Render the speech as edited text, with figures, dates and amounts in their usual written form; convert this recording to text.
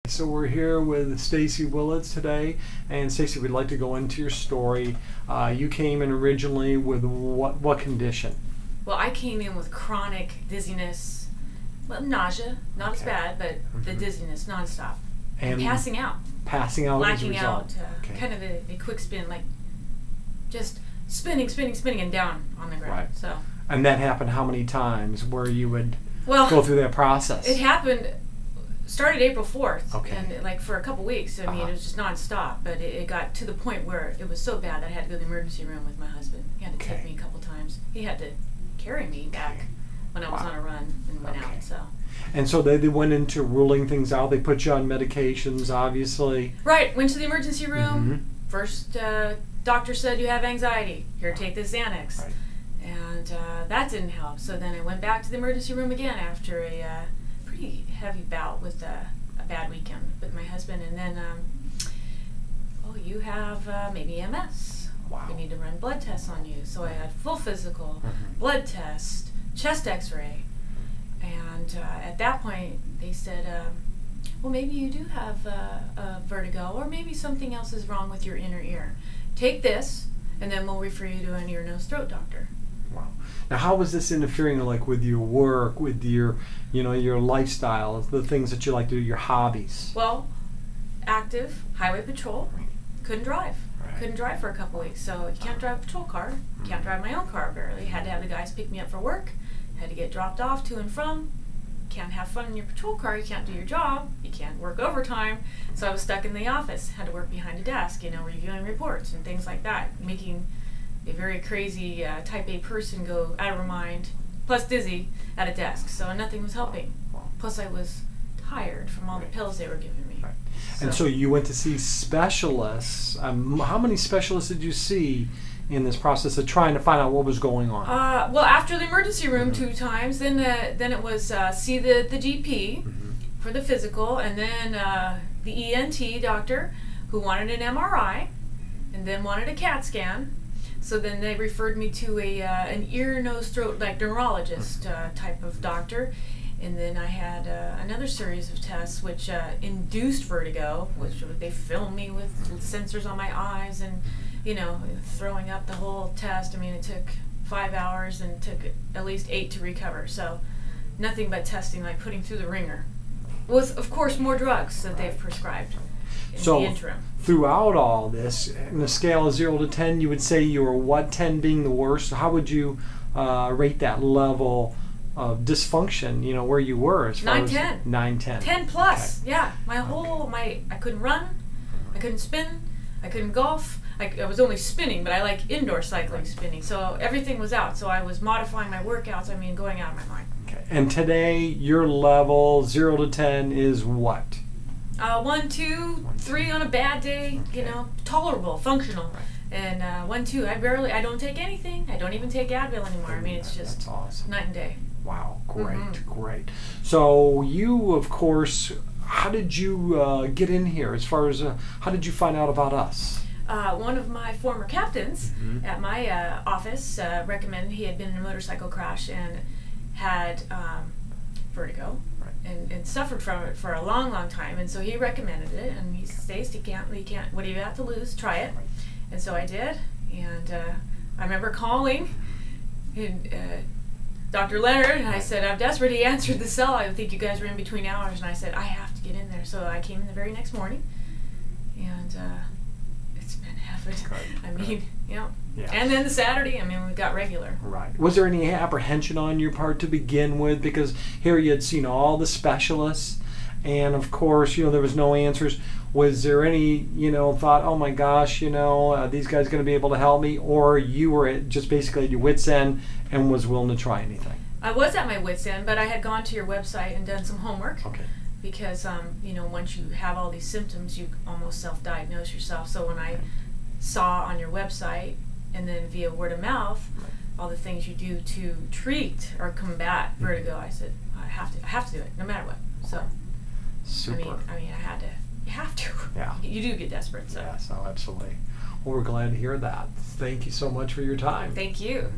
So we're here with Stacy Willits today, and Stacy, we'd like to go into your story. You came in originally with what condition? Well, I came in with chronic dizziness, well, nausea, not as bad, but the dizziness nonstop, and passing out. Passing out as a blacking result. out, kind of a quick spin, like just spinning, and down on the ground. Right. So. And that happened how many times where you would go through that process? It happened. Started April 4th, Okay. and like for a couple weeks. I mean, it was just nonstop. But it got to the point where it was so bad that I had to go to the emergency room with my husband. He had to take me a couple times. He had to carry me back when I was on a run and went out. So. And so they went into ruling things out. They put you on medications, obviously. Right. Went to the emergency room. First, doctor said you have anxiety. Here, take this Xanax. Right. And that didn't help. So then I went back to the emergency room again after a pretty heavy bout with a bad weekend with my husband. And then, you have maybe MS. Wow. We need to run blood tests on you. So I had full physical, blood test, chest x-ray. And at that point, they said, well, maybe you do have vertigo, or maybe something else is wrong with your inner ear. Take this, and then we'll refer you to an ear, nose, throat doctor. Wow. Now, how was this interfering, like, with your work, with your, your lifestyle, the things that you like to do, your hobbies? Well, active, highway patrol, couldn't drive. Right. Couldn't drive for a couple weeks. So you can't drive a patrol car, can't drive my own car barely. Had to have the guys pick me up for work, had to get dropped off to and from. Can't have fun in your patrol car, you can't do your job, you can't work overtime. So I was stuck in the office, had to work behind a desk, reviewing reports and things like that, making a very crazy type A person go out of her mind, plus dizzy, at a desk. So nothing was helping. Plus I was tired from all the pills they were giving me. Right. And so you went to see specialists. How many specialists did you see in this process of trying to find out what was going on? Well, after the emergency room 2 times, then it was see the GP for the physical, and then the ENT doctor who wanted an MRI, and then wanted a CAT scan. So then they referred me to an ear, nose, throat, like neurologist type of doctor. And then I had another series of tests which induced vertigo, which they filmed me with sensors on my eyes and, throwing up the whole test. I mean, it took 5 hours and took at least 8 to recover. So nothing but testing, like putting through the ringer. With, of course, more drugs that they've prescribed in the interim. Throughout all this, in a scale of 0 to 10, you would say you were what, 10 being the worst? How would you rate that level of dysfunction, where you were? As far 9, as 10. 9, 10. 10 plus, yeah. I couldn't run, I couldn't spin, I couldn't golf. I was only spinning, but I like indoor cycling spinning. So everything was out. So I was modifying my workouts, going out of my mind. Okay. And today, your level, 0 to 10, is what? 1, 2, 3 on a bad day, tolerable, functional. Right. And 1, 2, I don't take anything. I don't even take Advil anymore. I mean, it's just awesome. Night and day. Wow, great, great. So you, of course, how did you get in here? As far as how did you find out about us? One of my former captains at my office recommended. He had been in a motorcycle crash and had vertigo. And suffered from it for a long, long time, and so he recommended it. And he says, "You can't. What do you have to lose? Try it." And so I did. And I remember calling Dr. Leonard, and I said, "I'm desperate." He answered the cell. I think you guys were in between hours, and I said, "I have to get in there." So I came in the very next morning, and it's been heaven. I mean, Yeah. And then the Saturday, we got regular. Right. Was there any apprehension on your part to begin with? Because here you had seen all the specialists, and of course, there was no answers. Was there any, thought, oh my gosh, these guys are going to be able to help me? Or you were just basically at your wit's end and was willing to try anything? I was at my wit's end, but I had gone to your website and done some homework. Okay. Because, once you have all these symptoms, you almost self-diagnose yourself. So when I saw on your website, and then via word of mouth, all the things you do to treat or combat vertigo, I said, I have to do it, no matter what. So, super. You have to. Yeah. You do get desperate. So. Yes, absolutely. Well, we're glad to hear that. Thank you so much for your time. Thank you.